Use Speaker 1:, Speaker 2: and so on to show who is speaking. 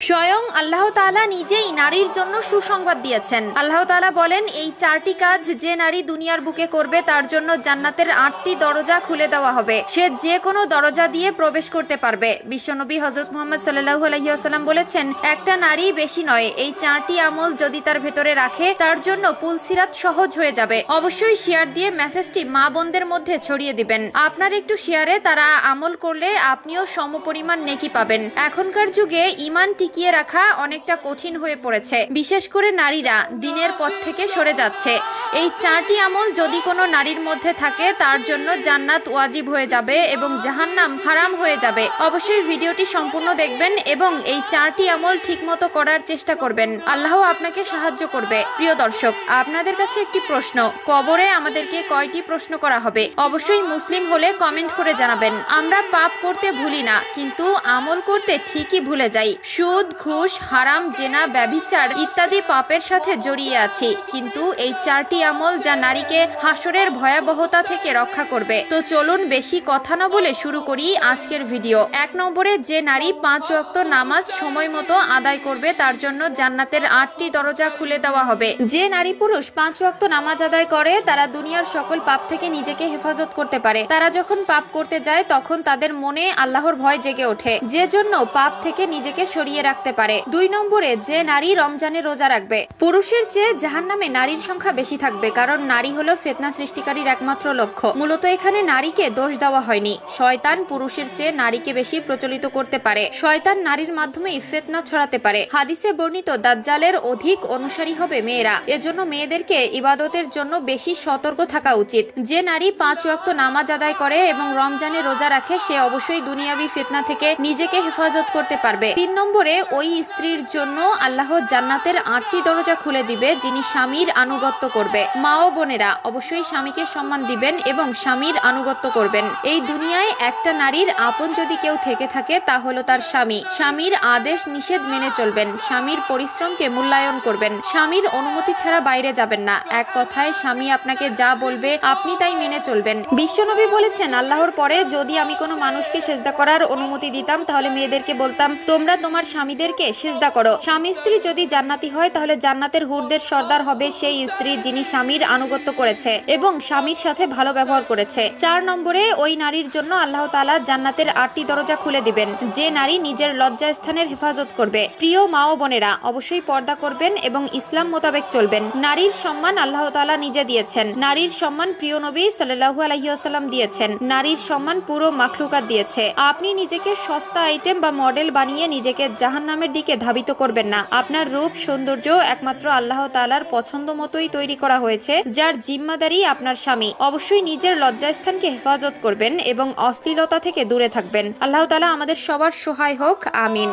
Speaker 1: স্বয়ং আল্লাহ তাআলা নিজেই নারীর জন্য সুসংবাদ দিয়েছেন। আল্লাহ তাআলা বলেন, এই 4টি কাজ যে নারী দুনিয়ার বুকে করবে তার জন্য জান্নাতের 8টি দরজা খুলে দেওয়া হবে। সে যে কোনো দরজা দিয়ে প্রবেশ করতে পারবে। বিশ্বনবী হযরত মুহাম্মদ সাল্লাল্লাহু আলাইহি ওয়াসাল্লাম বলেছেন, একটা নারী বেশি নয়, এই 4টি আমল যদি তার ভেতরে রাখে তার জন্য পুলসিরাত সহজ হয়ে যাবে। অবশ্যই শেয়ার দিয়ে মেসেজটি মা বোনদের মধ্যে ছড়িয়ে দিবেন। আপনার একটু শেয়ারে তারা আমল করলে আপনিও সমপরিমাণ নেকি পাবেন। এখনকার যুগে ঈমান টিকিয়ে রাখা অনেকটা কঠিন হয়ে পড়েছে। বিশেষ করে নারীরা দ্বীনের পথ থেকে সরে যাচ্ছে। এই 4টি আমল যদি কোনো নারীর মধ্যে থাকে তার জন্য জান্নাত ওয়াজিব হয়ে যাবে এবং জাহান্নাম হারাম হয়ে যাবে। অবশ্যই ভিডিওটি সম্পূর্ণ দেখবেন এবং এই 4টি আমল ঠিকমতো করার চেষ্টা করবেন। আল্লাহ আপনাকে সাহায্য করবে। প্রিয় দর্শক, আপনাদের কাছে একটি প্রশ্ন, কবরে আমাদেরকে কয়টি প্রশ্ন করা হবে? অবশ্যই মুসলিম হলে কমেন্ট করে জানাবেন। আমরা পাপ করতে ভুলি না, কিন্তু আমল করতে ঠিকই ভুলে যাই। সুদ, ঘুষ, হারাম, জেনা, ব্যভিচার ইত্যাদি পাপের সাথে জড়িয়ে আছি, কিন্তু এই 4টি আমল যা নারীকে হাসরের ভয়াবহতা থেকে রক্ষা করবে। তো চলুন বেশি কথা না বলে শুরু করি আজকের ভিডিও। 1 নম্বরে, যে নারী 5 ওয়াক্ত নামাজ সময় মতো আদায় করবে তার জন্য জান্নাতের 8টি দরজা খুলে দেওয়া হবে। যে নারী পুরুষ 5 ওয়াক্ত নামাজ আদায় করে তারা দুনিয়ার সকল পাপ থেকে নিজেকে হেফাজত করতে পারে। তারা যখন পাপ করতে যায় তখন তাদের মনে আল্লাহর ভয় জেগে ওঠে, যে জন্য পাপ থেকে নিজেকে সরিয়ে রাখতে পারে। 2 নম্বরে, যে নারী রমজানে রোজা রাখবে। পুরুষের চেয়ে জাহান্নামে নারীর সংখ্যা বেশি থাকবে, কারণ নারী হলো ফিতনা সৃষ্টিকারীর একমাত্র লক্ষ্য। মূলত এখানে নারীকে দোষ দেওয়া হয়নি। শয়তান পুরুষের চেয়ে নারীকে বেশি প্রচলিত করতে পারে। শয়তান নারীর মাধ্যমেই ফিতনা ছড়াতে পারে। হাদিসে বর্ণিত দাজ্জালের অধিক অনুসারী হবে মেয়েরা। এজন্য মেয়েদেরকে ইবাদতের জন্য বেশি সতর্ক থাকা উচিত। যে নারী 5 ওয়াক্ত নামাজ আদায় করে এবং রমজানে রোজা রাখে সে অবশ্যই দুনিয়াবি ফিতনা থেকে নিজেকে হেফাজত করতে পারবে। 3 নম্বরে, ওই স্ত্রীর জন্য আল্লাহ জান্নাতের 8টি দরজা খুলে দিবে যিনি স্বামীর আনুগত্য করবে। মা ও বোনেরা, অবশ্যই স্বামীকে সম্মান দিবেন এবং স্বামীর আনুগত্য করবেন। এই দুনিয়ায় একটা নারীর আপন যদি কেউ থেকে থাকে তা হলো তার স্বামী। স্বামীর আদেশ নিষেধ মেনে চলবেন। স্বামীর পরিশ্রমকে মূল্যায়ন করবেন। স্বামীর অনুমতি ছাড়া বাইরে যাবেন না। এক কথায় স্বামী আপনাকে যা বলবে আপনি তাই মেনে চলবেন। বিশ্বনবী বলেছেন, আল্লাহর পরে যদি আমি কোনো মানুষকে সেজদা করার অনুমতি দিতাম তাহলে মেয়েদেরকে বলতাম, তোমরা তোমার স্বামীদেরকে সেজদা করো। স্বামী স্ত্রী যদি জান্নাতি হয় তাহলে জান্নাতের হুরদের সর্দার হবে সেই স্ত্রী যিনি স্বামীর আনুগত্য করেছে এবং স্বামীর সাথে ভালো ব্যবহার করেছে। 4 নম্বরে, ওই নারীর জন্য আল্লাহ তাআলা জান্নাতের 8টি দরজা খুলে দিবেন যে নারী নিজের লজ্জা স্থানের হেফাজত করবে। প্রিয় মা ও বোনেরা, অবশ্যই পর্দা করবেন এবং ইসলাম মোতাবেক চলবেন। নারীর সম্মান আল্লাহ তাআলা নিজে দিয়েছেন। নারীর সম্মান প্রিয় নবী সাল্লাল্লাহু আলাইহি ওয়াসাল্লাম দিয়েছেন। নারীর সম্মান পুরো মাখলুকাত দিয়েছে। আপনি নিজেকে সস্তা আইটেম বা মডেল বানিয়ে নিজেকে জাহান্নামের দিকে ধাবিত করবেন না। আপনার রূপ সৌন্দর্য একমাত্র আল্লাহ তাআলার পছন্দ মতোই তৈরি করা হয়েছে, যার জিম্মাদারি আপনার স্বামী। অবশ্যই নিজের লজ্জাস্থানকে হেফাজত করবেন এবং অশ্লীলতা থেকে দূরে থাকবেন। আল্লাহ তাআলা আমাদের সবার সহায় হোক। আমিন।